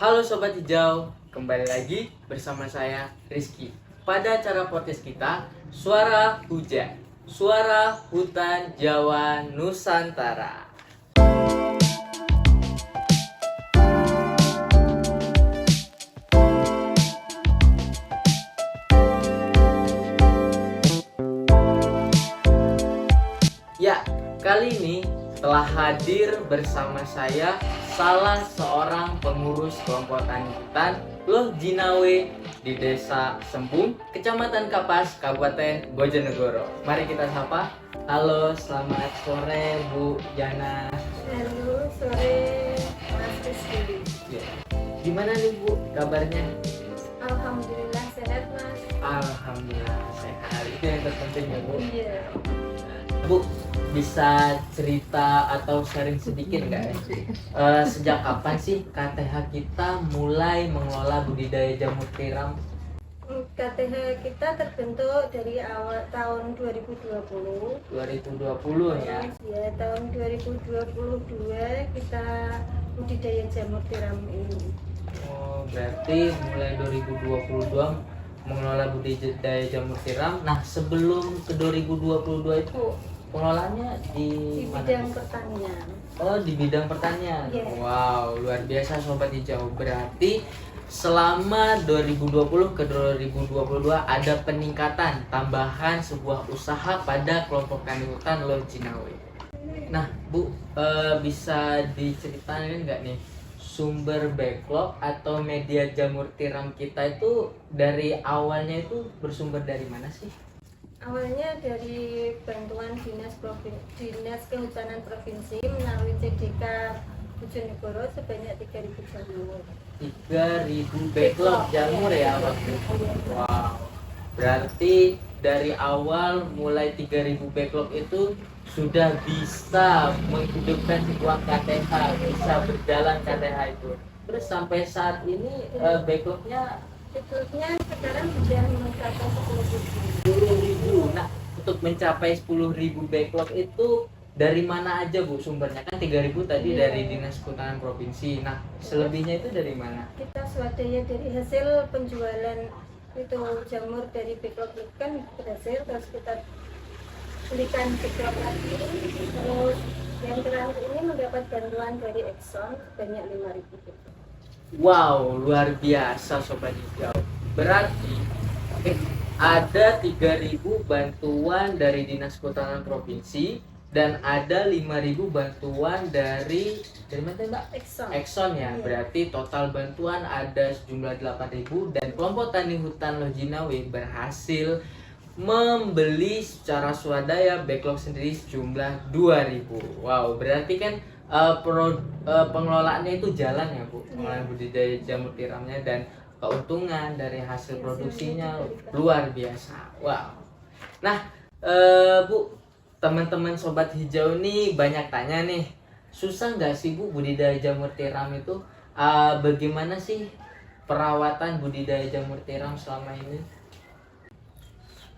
Halo Sobat Hijau, kembali lagi bersama saya Rizky pada acara podcast kita Suara Hujan, Suara Hutan Jawa Nusantara. Ya, kali ini telah hadir bersama saya salah seorang pengurus kelompok tani hutan Loh Jinawe di Desa Sembung, Kecamatan Kapas, Kabupaten Bojonegoro. Mari kita sapa. Halo, selamat sore Bu Jana. Halo, sore Mas Rizky. Ya. Gimana nih Bu kabarnya? Alhamdulillah sehat Mas. Alhamdulillah sehat. Itu yang terpenting ya Bu. Iya. Bu, bisa cerita atau sharing sedikit nggak ya? Sejak kapan sih KTH kita mulai mengelola budidaya jamur tiram? KTH kita terbentuk dari awal tahun 2020. 2020 ya. Ya, tahun 2022 kita budidaya jamur tiram ini. Oh, berarti mulai 2022 mengelola budidaya jamur tiram. Nah, sebelum ke 2022 itu pengelolaannya di Di mana? bidang pertanian. Oh, di bidang pertanian. Iya. Wow, luar biasa Sobat Hijau. Berarti selama 2020 ke 2022 ada peningkatan tambahan sebuah usaha pada kelompok tani hutan Loh Jinawe. Nah, Bu, bisa diceritain nggak nih sumber backlog atau media jamur tiram kita itu dari awalnya itu bersumber dari mana sih? Awalnya dari bantuan Dinas Kehutanan Provinsi melalui CDK Bojonegoro sebanyak 3.000 jamur. 3.000 backlog jamur ya waktu itu. Wow. Berarti dari awal mulai 3.000 backlog itu sudah bisa menghidupkan sebuah KTH, bisa berjalan KTH itu. Terus sampai saat ini backlognya Backlognya sekarang sudah mencapai 10.000. 10.000. Nah, untuk mencapai 10.000 backlog itu dari mana aja Bu sumbernya? Kan 3.000 tadi Iya. dari Dinas Kehutanan Provinsi. Nah, selebihnya itu dari mana? Kita swadaya dari hasil penjualan itu jamur dari backlog itu kan berhasil, terus kita belikan backlog lagi, terus yang terakhir ini mendapat bantuan dari Exxon sebanyak 5.000 backlog. Wow, luar biasa Sobat Hijau. Berarti ada 3.000 bantuan dari Dinas Kehutanan Provinsi dan ada 5.000 bantuan dari mana Mbak? Exxon ya. Iya. Berarti total bantuan ada sejumlah 8.000 dan kelompok tani hutan Loh Jinawe berhasil membeli secara swadaya backlog sendiri sejumlah 2.000. Wow, berarti kan pengelolaannya itu jalan ya Bu, pengelolaan budidaya jamur tiramnya dan keuntungan dari hasil produksinya luar biasa. Wow. Nah, Bu, teman-teman Sobat Hijau nih banyak tanya nih, susah nggak sih Bu budidaya jamur tiram itu? Bagaimana sih perawatan budidaya jamur tiram selama ini?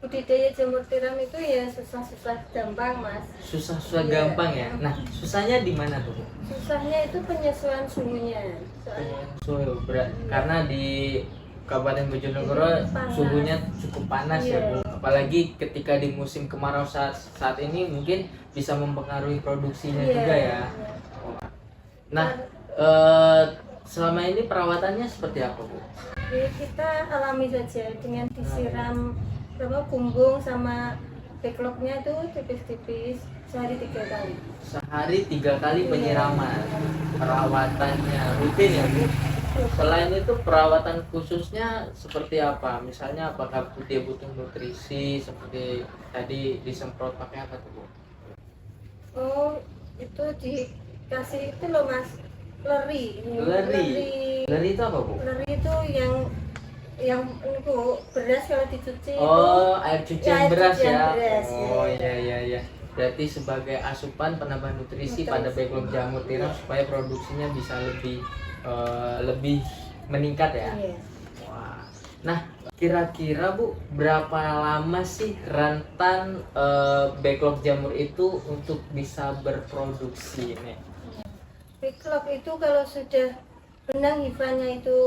Budidaya jamur tiram itu ya susah-susah gampang Mas. Susah-susah Iya. gampang ya. Nah, susahnya di mana tuh Bu? Susahnya itu penyesuaian suhunya. Soalnya Suhu karena di Kabupaten Bojonegoro Panas. suhunya cukup panas ya Iya. Bu. Apalagi ketika di musim kemarau saat ini mungkin bisa mempengaruhi produksinya Iya. juga ya. Nah, selama ini perawatannya seperti apa Bu? Jadi kita alami saja dengan disiram bumbung sama backlognya itu tipis-tipis sehari 3 kali. Sehari 3 kali penyiraman. Perawatannya rutin ya Bu. Selain itu perawatan khususnya seperti apa? Misalnya apakah dia butuh nutrisi seperti tadi disemprot pakai apa tuh Bu? Oh, itu dikasih itu loh Mas, leri. Leri itu apa Bu? Leri itu yang itu beras kalau dicuci Oh, itu air cucian beras cucian ya. beras, Oh ya. iya. Berarti sebagai asupan penambah nutrisi pada backlog jamur tiram supaya produksinya bisa lebih meningkat ya. Iya. Wah. Nah, kira-kira Bu, berapa lama sih rentan backlog jamur itu untuk bisa berproduksi nih? Backlog itu kalau sudah benang hifanya itu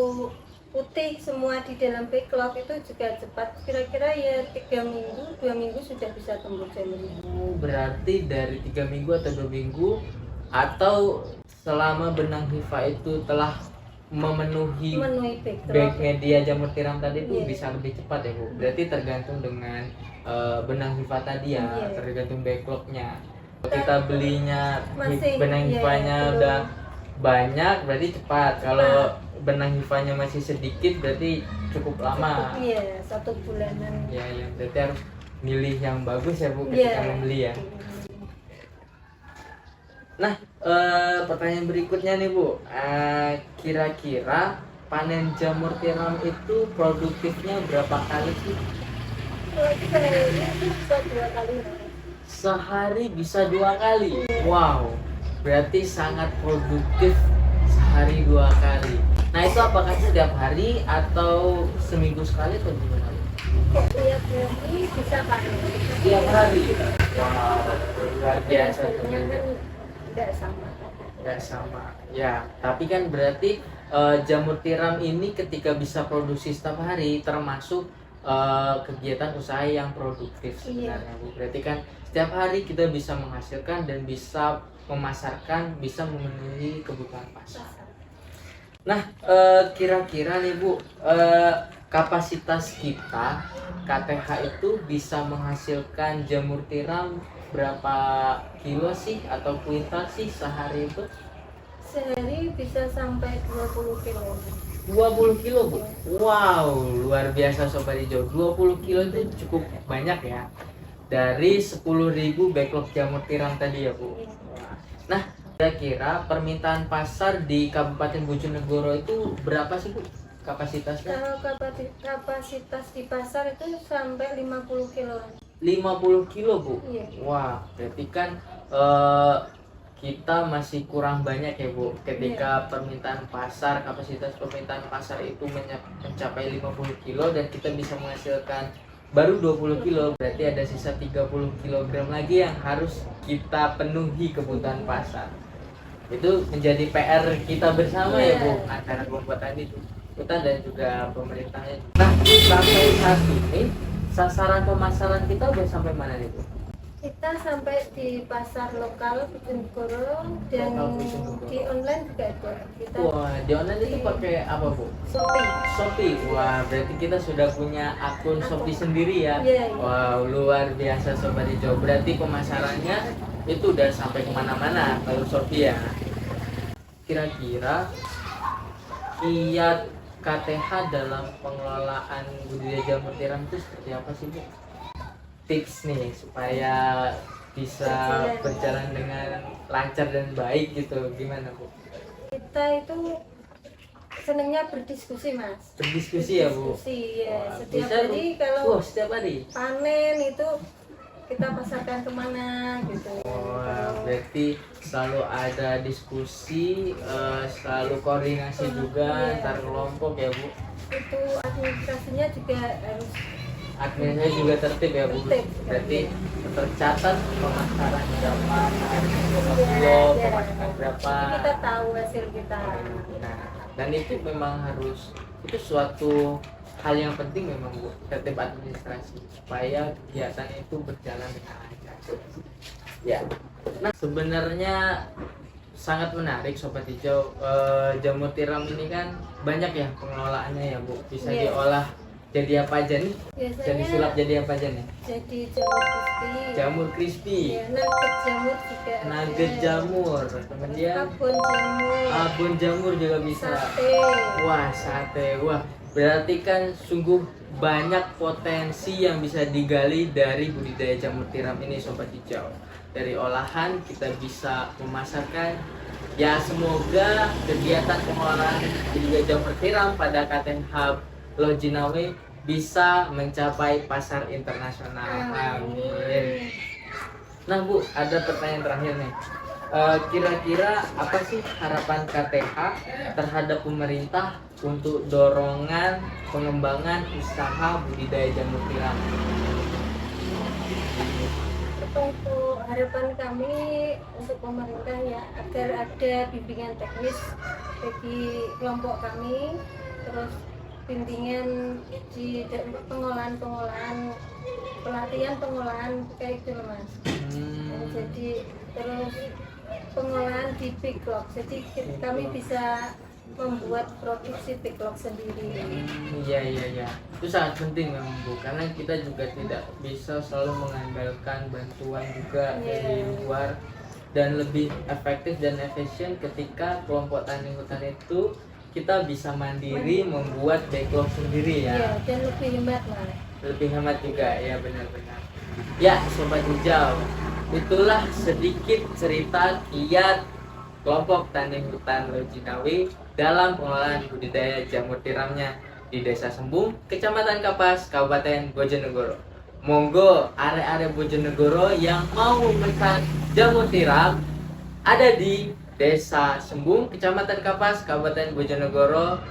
putih semua di dalam backlog itu juga cepat, kira-kira ya 3 minggu 2 minggu sudah bisa tumbuh jamurnya. Berarti dari 3 minggu atau 2 minggu, atau selama benang hifa itu telah memenuhi backlog bag media jamur tiram tadi itu Iya. bisa lebih cepat ya Bu. Berarti tergantung dengan benang hifa tadi ya, Iya. tergantung backlognya. Kalau kita belinya Masih, benang iya, hifanya belum. udah banyak berarti cepat. Kalau benang hifanya masih sedikit berarti cukup lama. Iya, 1 bulanan. Ya, ya, berarti harus milih yang bagus ya Bu Iya. ketika membeli ya. Nah, pertanyaan berikutnya nih Bu, kira-kira panen jamur tiram itu produktifnya berapa kali sih? Sehari itu bisa 2 kali. Sehari bisa 2 kali. Wow, berarti sangat produktif sehari 2 kali. Nah, itu apakah setiap hari atau seminggu sekali atau gimana? Kok tiap hari bisa panen? Tiap hari. Wow, luar biasa Biasanya teman-teman. kan tidak sama. Nggak sama ya, tapi kan berarti jamur tiram ini ketika bisa produksi setiap hari termasuk kegiatan usaha yang produktif sebenarnya Bu. Berarti kan setiap hari kita bisa menghasilkan dan bisa memasarkan, bisa memenuhi kebutuhan pasar. Nah, kira-kira nih Bu, kapasitas kita KTH itu bisa menghasilkan jamur tiram berapa kilo sih atau kuintal sih sehari itu? Sehari bisa sampai 20 kilo. 20 kilo Bu. Wow, luar biasa Sobat Hijau. 20 kilo itu cukup banyak ya. Dari 10.000 backlog jamur tiram tadi ya Bu. Wah. Nah, kira-kira permintaan pasar di Kabupaten Bojonegoro itu berapa sih Bu kapasitasnya? Kalau kapasitas di pasar itu sampai 50 kilo. 50 kilo Bu. Iya. Wah, berarti kan kita masih kurang banyak ya Bu. Ketika permintaan pasar, kapasitas permintaan pasar itu mencapai 50 kilo dan kita bisa menghasilkan baru 20 kilo, berarti ada sisa 30 kilogram lagi yang harus kita penuhi kebutuhan pasar. Itu menjadi PR kita bersama ya Bu, antara kelompok tadi tuh, hutan dan juga pemerintahnya. Nah, sampai saat ini sasaran pemasaran kita udah sampai mana nih Bu? Kita sampai di pasar lokal Bojonegoro dan Lokal Bojonegoro. di online juga ada. Kita Wah, di online itu pakai apa Bu? Shopee. Shopee. Wah, berarti kita sudah punya akun Shopee sendiri ya? Iya, iya. Wow, luar biasa Sobat Hijau. Berarti pemasarannya itu udah sampai kemana-mana kalau Shopee ya. Kira-kira kiat KTH dalam pengelolaan budidaya jamur tiram itu seperti apa sih Bu? Tips nih supaya bisa berjalan dengan lancar dan baik gitu, gimana Bu? Kita itu senangnya berdiskusi Mas. Berdiskusi ya Bu? Berdiskusi ya. Wah, Setiap bisa, Bu? hari kalau Setiap hari? panen itu kita pasarkan kemana gitu. Wah, berarti selalu ada diskusi, selalu koordinasi juga Iya. antar kelompok ya Bu. Itu administrasinya juga harus Administrasi juga tertib ya Bu. Tertib. Berarti tercatat pemasaran berapa, berapa kilo, pemasaran berapa. Jadi kita tahu hasil kita. Nah, dan itu memang harus, itu suatu hal yang penting memang Bu, tertib administrasi supaya kegiatan itu berjalan dengan lancar. Ya. Nah, sebenarnya sangat menarik Sobat Hijau. Jamur tiram ini kan banyak ya pengelolaannya ya Bu. Bisa Iya. diolah jadi apa aja nih? Biasanya Jadi sulap jadi apa aja nih? jadi jamur crispy. Jamur crispy, Ya, nugget jamur juga. nugget ada. jamur, kemudian Abon jamur. abon jamur juga bisa. Sate. Wah, sate. Wah, berarti kan sungguh banyak potensi yang bisa digali dari budidaya jamur tiram ini Sobat Hijau. Dari olahan kita bisa memasarkan. Ya, semoga kegiatan pengolahan budidaya jamur tiram pada KTH Lojinawe bisa mencapai pasar internasional. Amin. Nah Bu, ada pertanyaan terakhir nih. Kira-kira apa sih harapan KTH terhadap pemerintah untuk dorongan pengembangan usaha budidaya jamur tiram? Untuk harapan kami untuk pemerintah ya agar ada bimbingan teknis bagi kelompok kami, terus bimbingan di pengolahan pelatihan pengolahan kayak gitu loh, Mas. Jadi terus pengolahan di backlog, jadi kami bisa membuat produksi backlog sendiri. Iya. Itu sangat penting memang Bu, karena kita juga tidak bisa selalu mengandalkan bantuan juga dari luar, dan lebih efektif dan efisien ketika kelompok tani hutan itu kita bisa mandiri membuat backlog sendiri ya. Iya, dan lebih hemat lah. Lebih hemat juga ya, benar-benar. Ya Sobat Hijau, itulah sedikit cerita kiat kelompok tani hutan Lojinawi dalam pengolahan budidaya jamur tiramnya di Desa Sembung, Kecamatan Kapas, Kabupaten Bojonegoro. Monggo area-area Bojonegoro yang mau memesan jamur tiram ada di Desa Sembung, Kecamatan Kapas, Kabupaten Bojonegoro.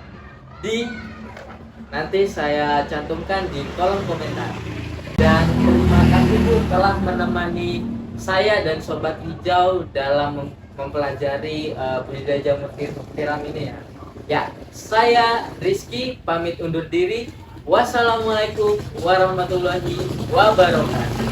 Nanti saya cantumkan di kolom komentar. Dan terima kasih Bu telah menemani saya dan Sobat Hijau dalam mempelajari budidaya jamur tiram ini ya. Ya, saya Rizky pamit undur diri. Wassalamualaikum warahmatullahi wabarakatuh.